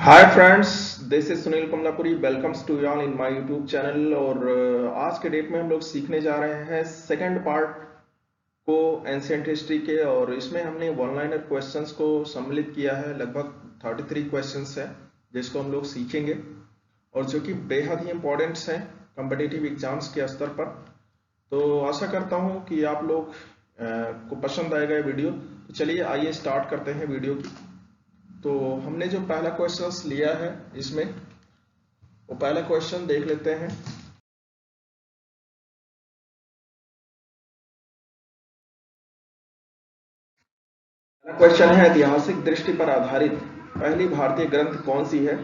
Hi friends, this is Sunil Kamlapuri. Welcomes to all in my YouTube channel. और आज के date में हम लोग सीखने जा रहे हैं सेकंड पार्ट को एंशिएंट हिस्ट्री के। और इसमें हमने वन लाइनर क्वेश्चंस को सम्मिलित किया है। लगभग 33 क्वेश्चंस है जिसको हम लोग सीखेंगे और जो कि बेहद ही इंपॉर्टेंट्स हैं कॉम्पिटिटिव एग्जाम्स के स्तर पर। तो आशा करता हूं कि आप लोग को पसंद आएगा ये वीडियो। तो चलिए आइए स्टार्ट करते हैं वीडियो की। तो हमने जो पहला क्वेश्चन लिया है इसमें वो पहला क्वेश्चन देख लेते हैं। पहला क्वेश्चन है, ऐतिहासिक दृष्टि पर आधारित पहली भारतीय ग्रंथ कौन सी है।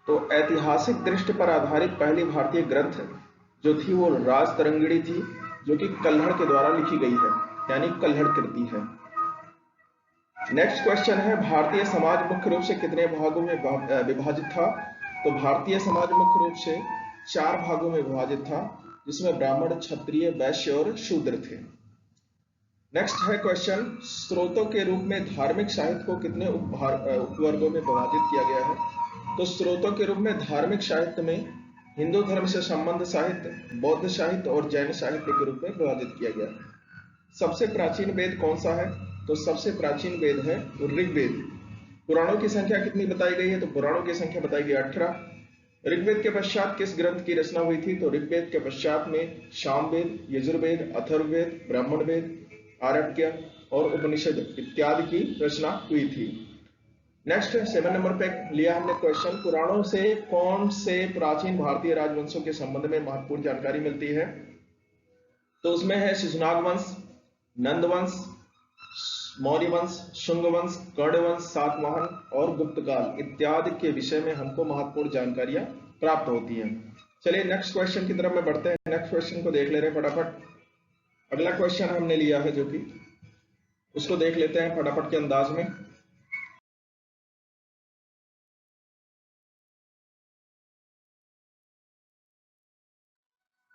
तो ऐतिहासिक दृष्टि पर आधारित पहली भारतीय ग्रंथ जो थी वो राज तरंगिणी थी, जो कि कल्हड़ के द्वारा लिखी गई है, यानी कल्हड़ कृति है। नेक्स्ट क्वेश्चन है, भारतीय समाज मुख्य रूप से कितने भागों में विभाजित था। तो भारतीय समाज मुख्य रूप से 4 भागों में विभाजित था, जिसमें ब्राह्मण, क्षत्रिय, वैश्य और शूद्र थे। नेक्स्ट है क्वेश्चन, स्रोतों के रूप में धार्मिक साहित्य को कितने उपवर्गों में विभाजित किया गया है। तो स्रोतों के रूप में धार्मिक साहित्य में हिंदू धर्म से संबंध साहित्य, बौद्ध साहित्य और जैन साहित्य के रूप में विभाजित किया गया है। सबसे प्राचीन वेद कौन सा है। तो सबसे प्राचीन वेद है ऋग्वेद। पुराणों की संख्या कितनी बताई गई है। तो पुराणों की संख्या बताई गई 18। ऋग्वेद के पश्चात किस ग्रंथ की रचना हुई थी। तो ऋग्वेद के पश्चात में सामवेद, यजुर्वेद, अथर्ववेद, ब्राह्मण वेद, आरण्यक और उपनिषद इत्यादि की रचना हुई थी। नेक्स्ट 7 नंबर पे लिया हमने क्वेश्चन, पुराणों से कौन से प्राचीन भारतीय राजवंशों के संबंध में महत्वपूर्ण जानकारी मिलती है। तो उसमें है शिशुनाग वंश, नंद वंश, मौर्य वंश, शुंग वंश, कर्ण वंश, सातवाहन और गुप्तकाल इत्यादि के विषय में हमको महत्वपूर्ण जानकारियां प्राप्त होती हैं। चलिए नेक्स्ट क्वेश्चन की तरफ में बढ़ते हैं। नेक्स्ट क्वेश्चन को देख ले रहे हैं फटाफट। अगला क्वेश्चन हमने लिया है जो कि उसको देख लेते हैं फटाफट के अंदाज में।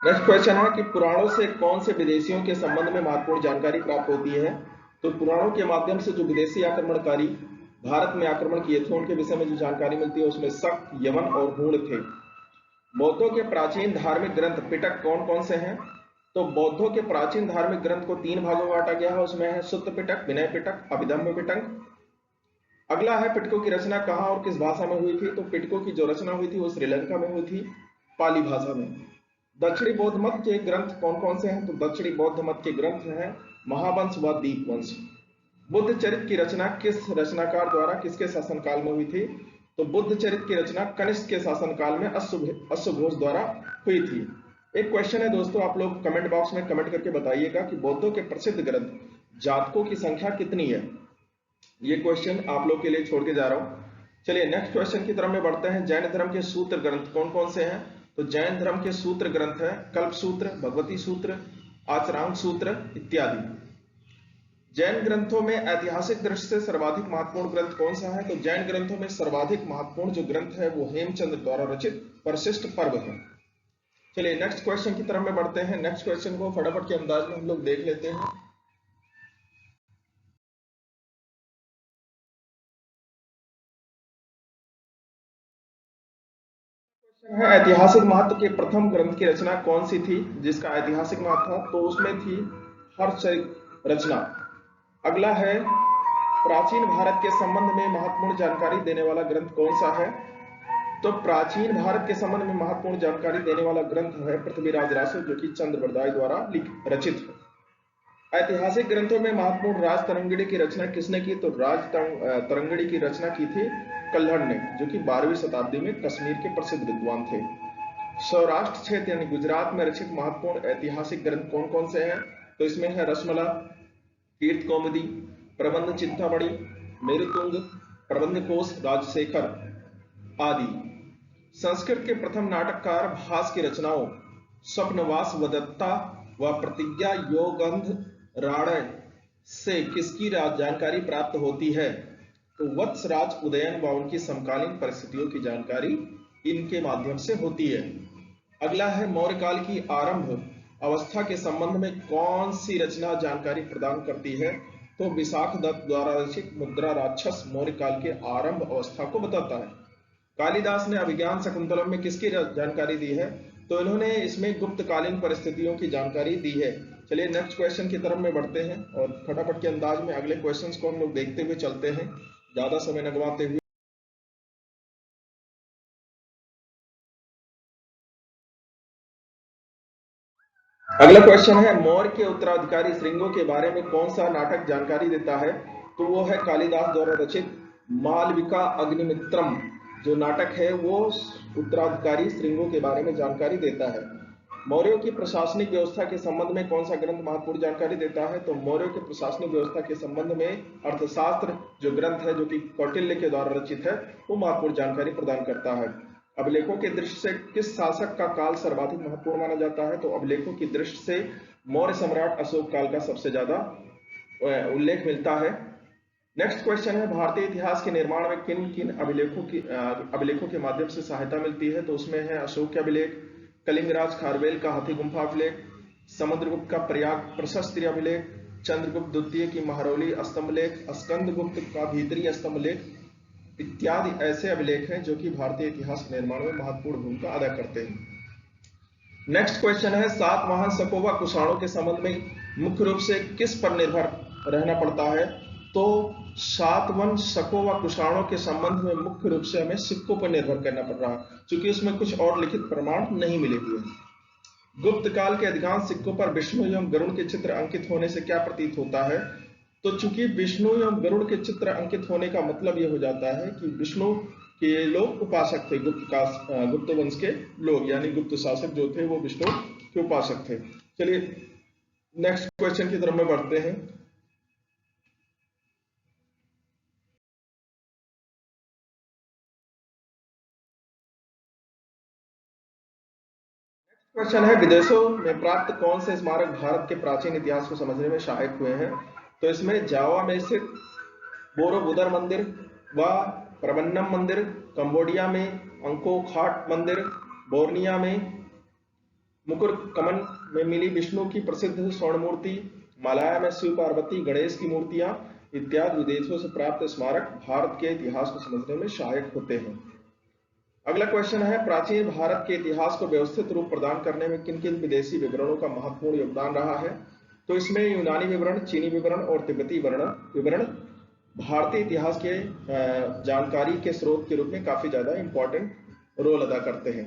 नेक्स्ट क्वेश्चन है कि पुराणों से कौन से विदेशियों के संबंध में महत्वपूर्ण जानकारी प्राप्त होती है। तो पुराणों के माध्यम से जो विदेशी आक्रमणकारी भारत में आक्रमण किए थे उनके विषय में जो जानकारी मिलती है उसमें शक, यवन और हूण थे। बौद्धों के प्राचीन धार्मिक ग्रंथ पिटक कौन कौन से हैं। तो बौद्धों के प्राचीन धार्मिक ग्रंथ को 3 भागों में बांटा गया है। उसमें है सुत्त पिटक, विनय पिटक, अभिधम्म पिटक। अगला है पिटकों की रचना कहाँ और किस भाषा में हुई थी। तो पिटकों की जो रचना हुई थी वो श्रीलंका में हुई थी, पाली भाषा में। दक्षिणी बौद्ध मत के ग्रंथ कौन कौन से हैं। तो दक्षिणी बौद्ध मत के ग्रंथ हैं महावंश व दीपवंश। बुद्ध चरित्र की रचना किस रचनाकार द्वारा किसके शासनकाल में हुई थी। तो बुद्ध चरित्र की रचना कनिष्क के शासनकाल में अश्वघोष द्वारा हुई थी। एक क्वेश्चन है दोस्तों, आप लोग कमेंट बॉक्स में कमेंट करके बताइएगा कि बौद्धों के प्रसिद्ध ग्रंथ जातकों की संख्या कितनी है। ये क्वेश्चन आप लोग के लिए छोड़ के जा रहा हूं। चलिए नेक्स्ट क्वेश्चन की तरफ में बढ़ते हैं। जैन धर्म के सूत्र ग्रंथ कौन कौन से हैं। तो जैन धर्म के सूत्र ग्रंथ है कल्प सूत्र, भगवती सूत्र, आचरांग सूत्र इत्यादि। जैन ग्रंथों में ऐतिहासिक दृष्टि से सर्वाधिक महत्वपूर्ण ग्रंथ कौन सा है। तो जैन ग्रंथों में सर्वाधिक महत्वपूर्ण जो ग्रंथ है वो हेमचंद्र द्वारा रचित परिशिष्ट पर्व है। चलिए नेक्स्ट क्वेश्चन की तरफ में बढ़ते हैं। नेक्स्ट क्वेश्चन को फटाफट के अंदाज में हम लोग देख लेते हैं। है ऐतिहासिक महत्व के प्रथम ग्रंथ की रचना कौन सी थी जिसका ऐतिहासिक महत्व था। तो उसमें थी हर्षचरित रचना। अगला है प्राचीन भारत के संबंध में महत्वपूर्ण जानकारी देने वाला ग्रंथ कौन सा है। तो प्राचीन भारत के संबंध में महत्वपूर्ण जानकारी देने वाला ग्रंथ है पृथ्वीराज रासो, जो कि चंद्रबरदाई द्वारा रचित है। ऐतिहासिक ग्रंथों में महत्वपूर्ण राज तरंगिणी की रचना किसने की। तो राज तरंगिणी की रचना की थी कल्हड़ ने, जो कि 12वीं शताब्दी में कश्मीर के प्रसिद्ध विद्वान थे। सौराष्ट्र क्षेत्र यानी गुजरात में रचित महत्वपूर्ण ऐतिहासिक ग्रंथ कौन कौन से हैं। तो इसमें है रसमला, कीर्त कौमुदी, प्रबंध चिंतामणि, मेरुतुंग, प्रबंध कोश, राजशेखर आदि। संस्कृत के प्रथम नाटककार भास की रचनाओं स्वप्नवास वदत्ता व प्रतिज्ञा योगंध राणय से किसकी जानकारी प्राप्त होती है। तो वत्सराज उदयन व उनकी समकालीन परिस्थितियों की जानकारी इनके माध्यम से होती है। अगला है मौर्य काल की आरंभ अवस्था के संबंध में कौन सी रचना जानकारी प्रदान करती है। तो विशाख दत्त द्वारा रचित मुद्रा राक्षस मौर्य काल के आरंभ अवस्था को बताता है। कालिदास ने अभिज्ञान शकुंतलम में किसकी जानकारी दी है? तो इन्होंने इसमें गुप्तकालीन परिस्थितियों की जानकारी दी है। चलिए नेक्स्ट क्वेश्चन की तरफ में बढ़ते हैं और फटाफट के अंदाज में अगले क्वेश्चंस को हम लोग देखते हुए चलते हैं, ज्यादा समय न गवाते हुए। अगला क्वेश्चन है, मौर्य के उत्तराधिकारी श्रृंगों के बारे में कौन सा नाटक जानकारी देता है? तो वो है कालिदास द्वारा रचित मालविका अग्निमित्रम। जो नाटक है वो उत्तराधिकारी श्रृंगों के बारे में जानकारी देता है। मौर्यों की प्रशासनिक व्यवस्था के संबंध में कौन सा ग्रंथ महत्वपूर्ण जानकारी देता है? तो मौर्यों की प्रशासनिक व्यवस्था के संबंध में अर्थशास्त्र जो ग्रंथ है, जो कि कौटिल्य के द्वारा रचित है, वो महत्वपूर्ण जानकारी प्रदान करता है। अभिलेखों की दृष्टि से किस शासक का काल सर्वाधिक महत्वपूर्ण माना जाता है? तो अभिलेखों की दृष्टि से मौर्य सम्राट अशोक काल का सबसे ज्यादा उल्लेख मिलता है। नेक्स्ट क्वेश्चन है, भारतीय इतिहास के निर्माण में किन किन अभिलेखों के माध्यम से सहायता मिलती है? तो उसमें है अशोक के अभिलेख, कलिंगराज खारवेल का हाथी गुम्फा अभिलेख, समुद्रगुप्त का प्रयाग प्रशस्त्र अभिलेख, चंद्रगुप्त द्वितीय की महरौली स्तंभलेख, स्कंदगुप्त का भीतरी स्तंभलेख इत्यादि ऐसे अभिलेख हैं जो कि भारतीय इतिहास के निर्माण में महत्वपूर्ण भूमिका अदा करते हैं। नेक्स्ट क्वेश्चन है, सातवाहन शकों व कुषाणों के संबंध में मुख्य रूप से किस पर निर्भर रहना पड़ता है? तो सातवाहन शकों व कुषाणों के संबंध में मुख्य रूप से हमें सिक्कों पर निर्भर करना पड़ रहा है, क्योंकि उसमें कुछ और लिखित प्रमाण नहीं मिले हुए। गुप्त काल के अधिकांश सिक्कों पर विष्णु एवं गरुड़ के चित्र अंकित होने से क्या प्रतीत होता है? तो चूंकि विष्णु एवं गरुड़ के चित्र अंकित होने का मतलब यह हो जाता है कि विष्णु के लोग उपासक थे, गुप्त वंश के लोग, यानी गुप्त शासक जो थे वो विष्णु के उपासक थे। चलिए नेक्स्ट क्वेश्चन की तरफ में बढ़ते हैं। क्वेश्चन है, विदेशों में प्राप्त कौन से स्मारक भारत के प्राचीन इतिहास को समझने में सहायक हुए हैं? तो इसमें जावा में स्थित बोरोबुदर मंदिर व प्रबन्नम मंदिर, कंबोडिया में अंकोखाट मंदिर, बोर्निया में मुकुरकमन में मिली विष्णु की प्रसिद्ध स्वर्ण मूर्ति, मालाया में शिव पार्वती गणेश की मूर्तियां इत्यादि विदेशों से प्राप्त स्मारक भारत के इतिहास को समझने में सहायक होते हैं। अगला क्वेश्चन है, प्राचीन भारत के इतिहास को व्यवस्थित रूप प्रदान करने में किन किन विदेशी विवरणों का महत्वपूर्ण योगदान रहा है? तो इसमें यूनानी विवरण, चीनी विवरण और तिब्बती विवरण भारतीय इतिहास के जानकारी के स्रोत के रूप में काफी ज्यादा इंपॉर्टेंट रोल अदा करते हैं।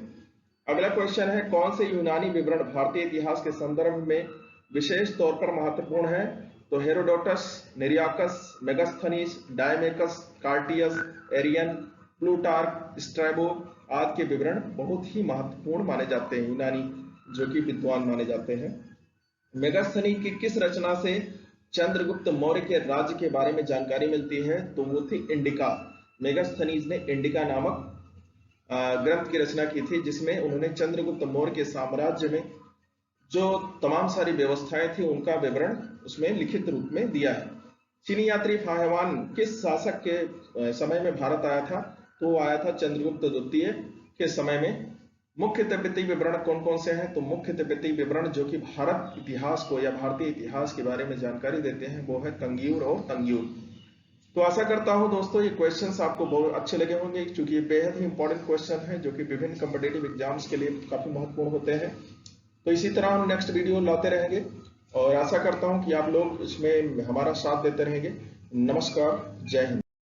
अगला क्वेश्चन है, कौन से यूनानी विवरण भारतीय इतिहास के संदर्भ में विशेष तौर पर महत्वपूर्ण है? तो Herodotus, निरियाकस, Megasthenes, डायमेकस, कार्टियस, Ariane, Plutarch, Strabo आदि के विवरण बहुत ही महत्वपूर्ण माने जाते हैं, यूनानी जो कि विद्वान माने जाते हैं। मेगास्थनी की किस रचना से चंद्रगुप्त मौर्य के राज्य के बारे में जानकारी मिलती है? तो वो थी इंडिका। मेगास्थनीज ने इंडिका नामक ग्रंथ की रचना की थी, जिसमें उन्होंने चंद्रगुप्त मौर्य के साम्राज्य में जो तमाम सारी व्यवस्थाएं थी उनका विवरण उसमें लिखित रूप में दिया है। चीनी यात्री फाहेवान किस शासक के समय में भारत आया था? तो आया था चंद्रगुप्त द्वितीय के समय में। मुख्य तिब्बती विवरण कौन कौन से हैं? तो मुख्य तिब्बती विवरण जो कि भारत इतिहास को या भारतीय इतिहास के बारे में जानकारी देते हैं वो है तंगयूर और तंगयूर। तो आशा करता हूं दोस्तों ये क्वेश्चंस आपको बहुत अच्छे लगे होंगे, क्योंकि ये बेहद ही इंपॉर्टेंट क्वेश्चन है जो कि विभिन्न कॉम्पिटिटिव एग्जाम्स के लिए काफी महत्वपूर्ण होते हैं। तो इसी तरह हम नेक्स्ट वीडियो लाते रहेंगे और आशा करता हूं कि आप लोग इसमें हमारा साथ देते रहेंगे। नमस्कार, जय हिंद।